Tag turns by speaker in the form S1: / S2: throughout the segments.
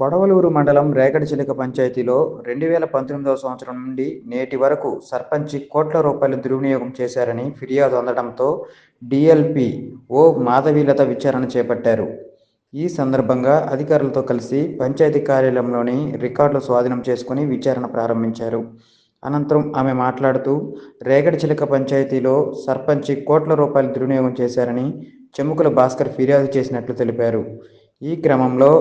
S1: కొడవలూరు మండలం రేగడిచిలక పంచాయతీలో 2019వ సంవత్సరం నుండి నేటి వరకు సర్పంచి కోట్ల రూపాయలు దుర్వినియోగం చేశారని ఫిర్యాదు అందడంతో డీఎల్పీ ఓ మాధవీలత విచారణ చేపట్టారు. ఈ సందర్భంగా అధికారులతో కలిసి పంచాయతీ కార్యాలయంలోని రికార్డులు స్వాధీనం చేసుకుని విచారణ ప్రారంభించారు. అనంతరం ఆమె మాట్లాడుతూ రేగడిచిలక పంచాయతీలో సర్పంచి కోట్ల రూపాయలు దుర్వినియోగం చేశారని చెముకుల భాస్కర్ ఫిర్యాదు చేసినట్లు తెలిపారు. ఈ క్రమంలో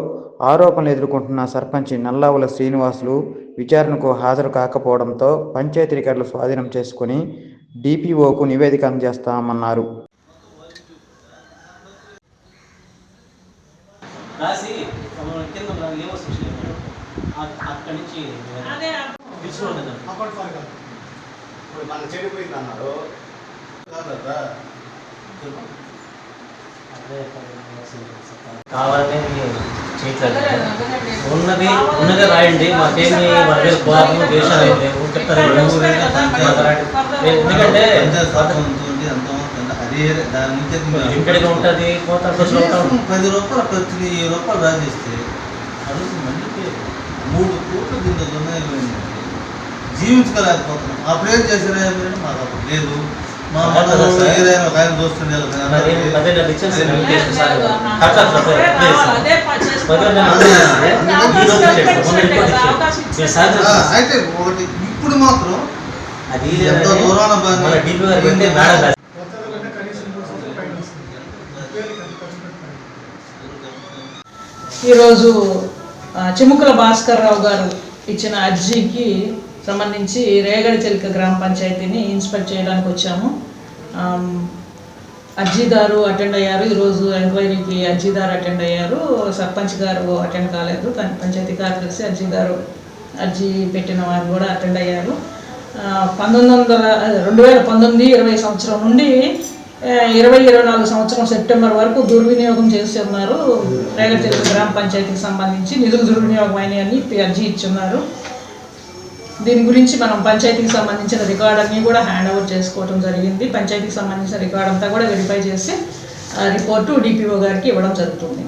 S1: ఆరోపణలు ఎదుర్కొంటున్న సర్పంచి నల్లావుల శ్రీనివాసులు విచారణకు హాజరు కాకపోవడంతో పంచాయతీ రికార్డులు స్వాధీనం చేసుకుని డిపిఓకు నివేదిక అందజేస్తామన్నారు.
S2: కావాలని చేయట్లేదు. ఉన్నదే రాయండి. మాకేమి మన మీద కోపం దేశాలు లేవు చెప్తారు. ఎందుకంటే లిమిటెడ్గా ఉంటుంది.
S3: 10 రూపాయలు ప్రతి 1000 రూపాయలు రాజేస్తే అడుగు మందికి 3 కోట్లు దీంతో దొంగపోయిందండి. జీవించుకోలేకపోతున్నాం. అప్పుడేం చేసినా మాకు అప్పుడు లేదు. మా ఏదైనా ఒక ఆయన చూస్తుండే అయితే ఒకటి ఇప్పుడు మాత్రం అది ఎంత దూరాన
S4: ఈరోజు చెముకుల భాస్కర్ రావు గారు ఇచ్చిన అర్జీకి సంబంధించి రేగడిచిలక గ్రామ పంచాయతీని ఇన్స్పెక్ట్ చేయడానికి వచ్చాము. అర్జీదారు అటెండ్ అయ్యారు. ఈరోజు ఎంక్వైరీకి అర్జీదారు అటెండ్ అయ్యారు. సర్పంచ్ గారు అటెండ్ కాలేదు. పంచాయతీ కార్యదర్శి అర్జీ పెట్టిన వారు కూడా అటెండ్ అయ్యారు. 2019-20 సంవత్సరం నుండి 2024 సంవత్సరం సెప్టెంబర్ వరకు దుర్వినియోగం చేసి ఉన్నారు. రేగడిచిలక గ్రామ పంచాయతీకి సంబంధించి నిధులు దుర్వినియోగం అయినాయని అర్జీ ఇచ్చున్నారు. దీని గురించి మనం పంచాయతీకి సంబంధించిన రికార్డ్ అన్నీ కూడా హ్యాండ్ ఓవర్ చేసుకోవడం జరిగింది. పంచాయతీకి సంబంధించిన రికార్డ్ అంతా కూడా వెరిఫై చేసి రిపోర్టు డిపిఓ గారికి ఇవ్వడం జరుగుతుంది.